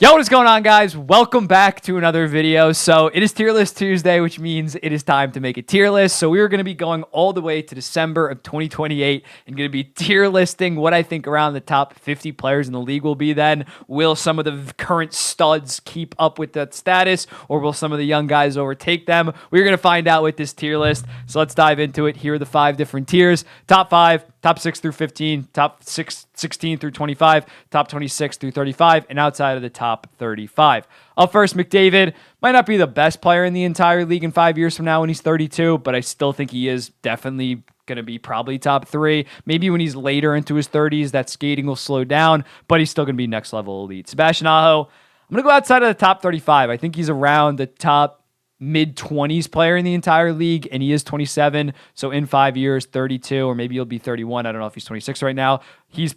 Yo, what is going on, guys? Welcome back to another video. So it is Tier List Tuesday, which means it is time to make a tier list. So we are going to be going all the way to December of 2028 and going to be tier listing what I think around the top 50 players in the league will be then. Will some of the current studs keep up with that status, or will some of the young guys overtake them? We're going to find out with this tier list. So let's dive into it. Here are the 5 different tiers. Top 5, top 6 through 15, top 16 through 25, top 26 through 35, and outside of the top 35. Up first, McDavid might not be the best player in the entire league in 5 years from now when he's 32, but I still think he is definitely going to be probably top 3. Maybe when he's later into his 30s, that skating will slow down, but he's still going to be next level elite. Sebastian Aho, I'm going to go outside of the top 35. I think he's around the top mid-20s player in the entire league, and he is 27, so in 5 years, 32, or maybe he'll be 31. I don't know if he's 26 right now. This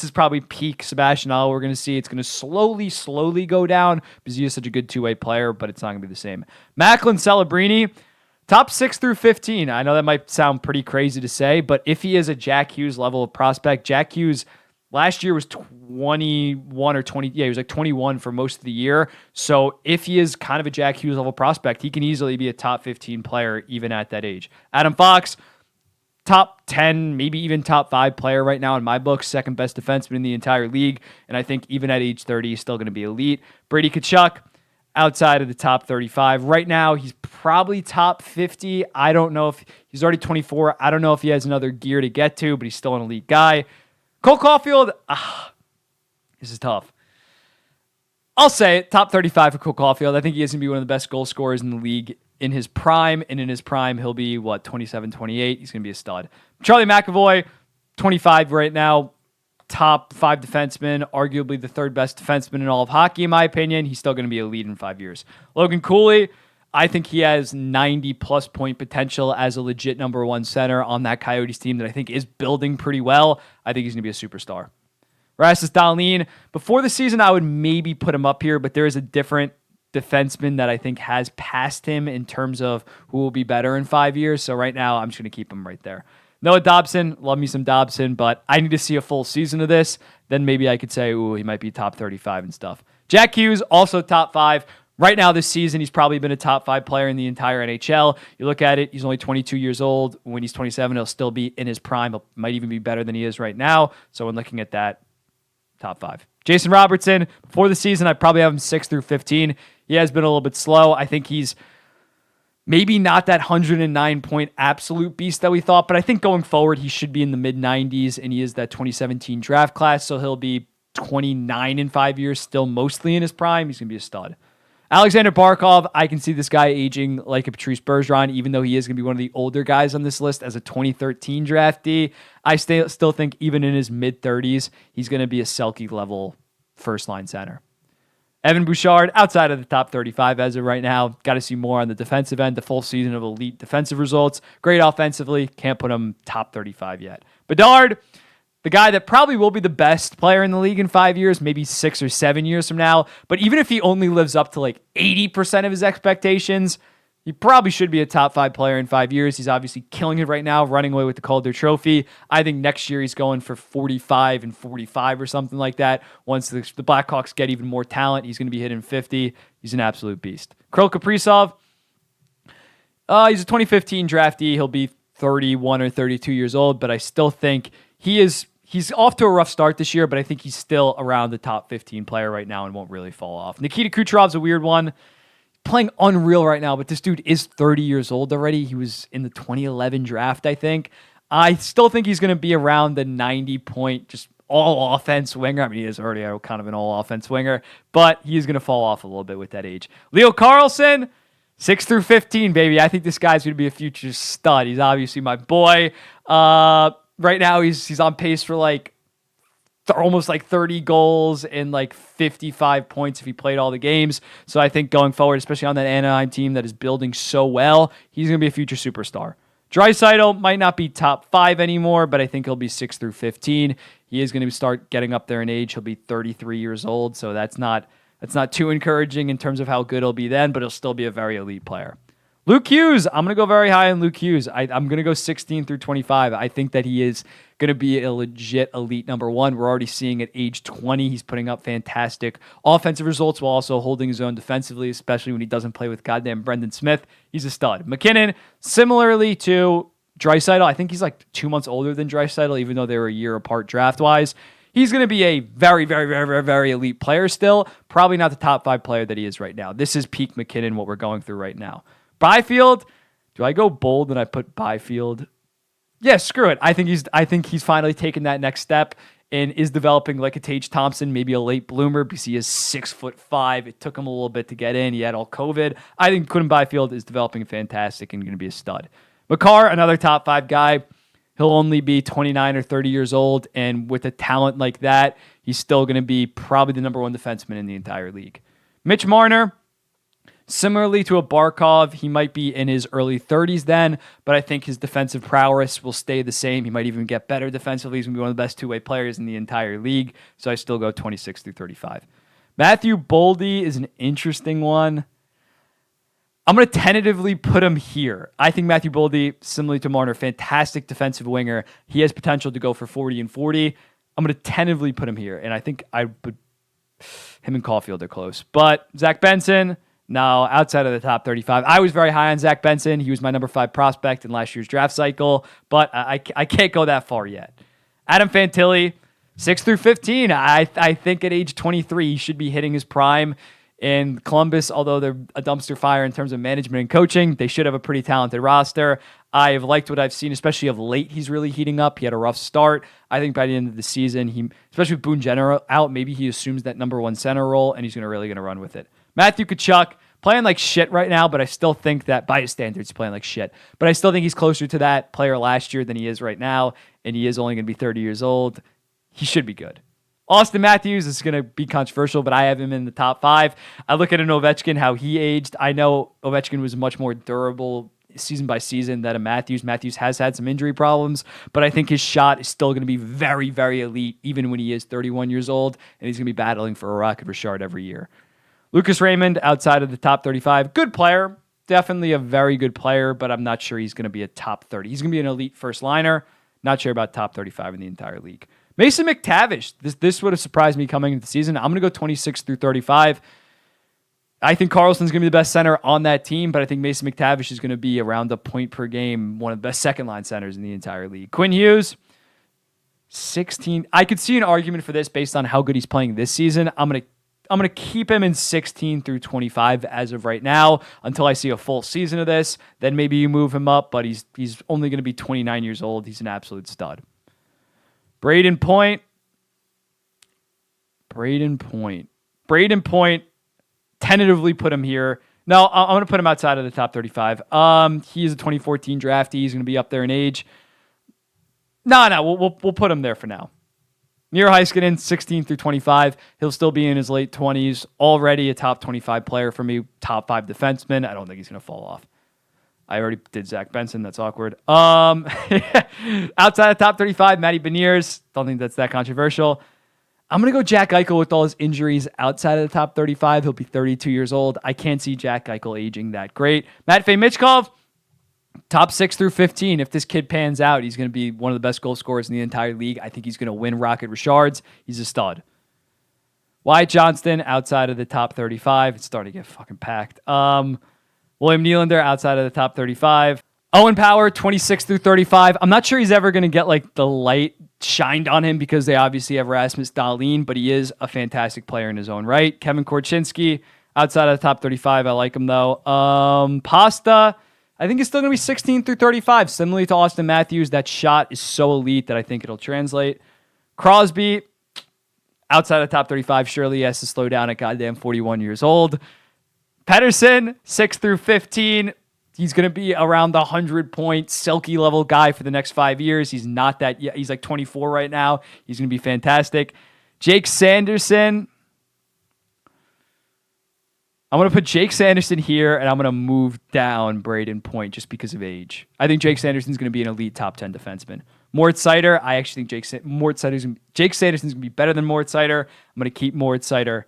is probably peak Sebastian Aho we're going to see. It's going to slowly go down because he is such a good two-way player, but it's not going to be the same. Macklin Celebrini, top 6 through 15. I know that might sound pretty crazy to say, but if he is a Jack Hughes level of prospect, Jack Hughes last year was 21 or 20. Yeah, he was like 21 for most of the year. So if he is kind of a Jack Hughes level prospect, he can easily be a top 15 player even at that age. Adam Fox, top 10, maybe even top 5 player right now in my book, second best defenseman in the entire league. And I think even at age 30, he's still going to be elite. Brady Tkachuk, outside of the top 35. Right now, he's probably top 50. I don't know if he's already 24. I don't know if he has another gear to get to, but he's still an elite guy. Cole Caulfield, this is tough. I'll say it, top 35 for Cole Caulfield. I think he is going to be one of the best goal scorers in the league in his prime, and in his prime, he'll be, 27, 28? He's going to be a stud. Charlie McAvoy, 25 right now, top 5 defenseman, arguably the third best defenseman in all of hockey, in my opinion. He's still going to be a lead in 5 years. Logan Cooley, I think he has 90-plus point potential as a legit number 1 center on that Coyotes team that I think is building pretty well. I think he's going to be a superstar. Rasmus Dahlin, before the season, I would maybe put him up here, but there is a different defenseman that I think has passed him in terms of who will be better in 5 years. So right now, I'm just going to keep him right there. Noah Dobson, love me some Dobson, but I need to see a full season of this. Then maybe I could say, ooh, he might be top 35 and stuff. Jack Hughes, also top 5. Right now this season, he's probably been a top 5 player in the entire NHL. You look at it, he's only 22 years old. When he's 27, he'll still be in his prime. He might even be better than he is right now. So when looking at that, top 5. Jason Robertson, before the season, I probably have him 6 through 15. He has been a little bit slow. I think he's maybe not that 109-point absolute beast that we thought, but I think going forward, he should be in the mid-90s, and he is that 2017 draft class, so he'll be 29 in 5 years, still mostly in his prime. He's going to be a stud. Alexander Barkov, I can see this guy aging like a Patrice Bergeron, even though he is going to be one of the older guys on this list as a 2013 draftee. I still think even in his mid-30s, he's going to be a Selke-level first-line center. Evan Bouchard, outside of the top 35 as of right now. Got to see more on the defensive end, the full season of elite defensive results. Great offensively, can't put him top 35 yet. Bedard, the guy that probably will be the best player in the league in 5 years, maybe 6 or 7 years from now. But even if he only lives up to like 80% of his expectations, he probably should be a top 5 player in 5 years. He's obviously killing it right now, running away with the Calder Trophy. I think next year he's going for 45 and 45 or something like that. Once the Blackhawks get even more talent, he's going to be hitting 50. He's an absolute beast. Kirill Kaprizov, he's a 2015 draftee. He'll be 31 or 32 years old, but I still think he's off to a rough start this year, but I think he's still around the top 15 player right now and won't really fall off. Nikita Kucherov's a weird one. Playing unreal right now, but this dude is 30 years old already. He was in the 2011 draft, I think. I still think he's going to be around the 90-point, just all-offense winger. I mean, he is already kind of an all-offense winger, but he's going to fall off a little bit with that age. Leo Carlson, 6 through 15, baby. I think this guy's going to be a future stud. He's obviously my boy. Right now, he's on pace for almost 30 goals and 55 points if he played all the games. So I think going forward, especially on that Anaheim team that is building so well, he's going to be a future superstar. Draisaitl might not be top 5 anymore, but I think he'll be 6 through 15. He is going to start getting up there in age. He'll be 33 years old, so that's not too encouraging in terms of how good he'll be then, but he'll still be a very elite player. Luke Hughes, I'm going to go very high on Luke Hughes. I'm going to go 16 through 25. I think that he is going to be a legit elite number one. We're already seeing at age 20, he's putting up fantastic offensive results while also holding his own defensively, especially when he doesn't play with goddamn Brendan Smith. He's a stud. McKinnon, similarly to Draisaitl, I think he's like 2 months older than Draisaitl, even though they were a year apart draft-wise. He's going to be a very, very, very, very, very elite player still. Probably not the top 5 player that he is right now. This is peak McKinnon, what we're going through right now. Byfield, do I go bold and I put Byfield? Yeah, screw it. I think he's finally taken that next step and is developing like a Tage Thompson, maybe a late bloomer because he is 6'5". It took him a little bit to get in. He had all COVID. I think Quinn Byfield is developing fantastic and going to be a stud. Makar, another top 5 guy. He'll only be 29 or 30 years old, and with a talent like that, he's still going to be probably the number 1 defenseman in the entire league. Mitch Marner, similarly to a Barkov, he might be in his early 30s then, but I think his defensive prowess will stay the same. He might even get better defensively. He's going to be one of the best two-way players in the entire league, so I still go 26 through 35. Matthew Boldy is an interesting one. I'm going to tentatively put him here. I think Matthew Boldy, similarly to Marner, fantastic defensive winger. He has potential to go for 40 and 40. I'm going to tentatively put him here, and I think him and Caulfield are close. But Zach Benson, no, outside of the top 35. I was very high on Zach Benson. He was my number 5 prospect in last year's draft cycle, but I can't go that far yet. Adam Fantilli, 6 through 15. I think at age 23, he should be hitting his prime. In Columbus, although they're a dumpster fire in terms of management and coaching, they should have a pretty talented roster. I have liked what I've seen, especially of late. He's really heating up. He had a rough start. I think by the end of the season, especially with Boone Jenner out, maybe he assumes that number 1 center role, and he's really going to run with it. Matthew Tkachuk, playing like shit right now, but I still think that, by his standards, he's playing like shit. But I still think he's closer to that player last year than he is right now, and he is only going to be 30 years old. He should be good. Austin Matthews is going to be controversial, but I have him in the top 5. I look at an Ovechkin, how he aged. I know Ovechkin was much more durable season by season than a Matthews. Matthews has had some injury problems, but I think his shot is still going to be very, very elite, even when he is 31 years old, and he's going to be battling for a Rocket Richard every year. Lucas Raymond, outside of the top 35, good player. Definitely a very good player, but I'm not sure he's going to be a top 30. He's going to be an elite first liner. Not sure about top 35 in the entire league. Mason McTavish, this would have surprised me coming into the season. I'm going to go 26 through 35. I think Carlson's going to be the best center on that team, but I think Mason McTavish is going to be around a point per game, one of the best second-line centers in the entire league. Quinn Hughes, 16. I could see an argument for this based on how good he's playing this season. I'm going to keep him in 16 through 25 as of right now until I see a full season of this. Then maybe you move him up, but he's only going to be 29 years old. He's an absolute stud. Braden Point, tentatively put him here. No, I'm going to put him outside of the top 35. He is a 2014 draftee. He's going to be up there in age. No, we'll put him there for now. Miro Heiskanen, 16 through 25. He'll still be in his late 20s. Already a top 25 player for me. Top 5 defenseman. I don't think he's going to fall off. I already did Zach Benson. That's awkward. Outside of top 35, Matty Beniers. Don't think that's that controversial. I'm going to go Jack Eichel with all his injuries outside of the top 35. He'll be 32 years old. I can't see Jack Eichel aging that great. Matvei Michkov, top 6 through 15. If this kid pans out, he's going to be one of the best goal scorers in the entire league. I think he's going to win Rocket Richards. He's a stud. Wyatt Johnston, outside of the top 35. It's starting to get fucking packed. William Nylander, outside of the top 35. Owen Power, 26 through 35. I'm not sure he's ever going to get like the light shined on him because they obviously have Rasmus Dahlin, but he is a fantastic player in his own right. Kevin Korchinski, outside of the top 35. I like him though. Pasta, I think it's still going to be 16 through 35. Similarly to Austin Matthews, that shot is so elite that I think it'll translate. Crosby, outside of the top 35, surely he has to slow down at goddamn 41 years old. Pettersson, 6 through 15. He's going to be around the 100-point silky level guy for the next 5 years. He's not that yet. He's like 24 right now. He's going to be fantastic. Jake Sanderson. I'm going to put Jake Sanderson here, and I'm going to move down Braden Point just because of age. I think Jake Sanderson's going to be an elite top 10 defenseman. Moritz Seider, I actually think Jake Sanderson's going to be better than Moritz Seider. I'm going to keep Moritz Seider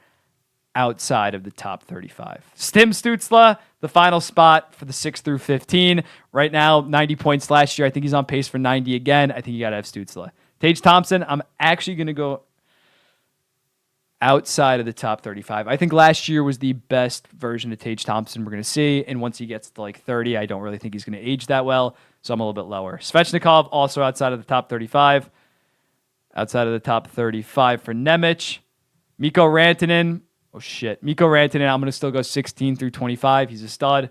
outside of the top 35. Tim Stützle, the final spot for the 6 through 15. Right now, 90 points last year. I think he's on pace for 90 again. I think you got to have Stützle. Tage Thompson, I'm actually going to go outside of the top 35. I think last year was the best version of Tage Thompson we're going to see. And once he gets to like 30, I don't really think he's going to age that well. So I'm a little bit lower. Svechnikov, also outside of the top 35. Outside of the top 35 for Nemec. Mikko Rantanen. Oh, shit. Mikko Rantanen, I'm going to still go 16 through 25. He's a stud.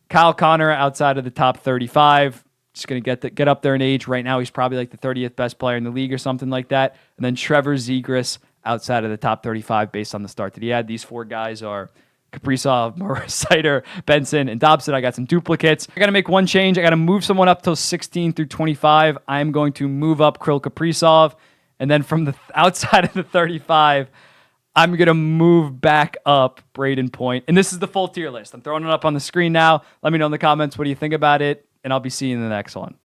Kyle Connor, outside of the top 35. Just going to get up there in age. Right now, he's probably like the 30th best player in the league or something like that. And then Trevor Zegras, outside of the top 35 based on the start that he had. These four guys are Kaprizov, Sider, Benson, and Dobson. I got some duplicates. I got to make one change. I got to move someone up till 16 through 25. I'm going to move up Kirill Kaprizov. And then from the outside of the 35, I'm going to move back up Braden Point. And this is the full tier list. I'm throwing it up on the screen now. Let me know in the comments what do you think about it, and I'll be seeing you in the next one.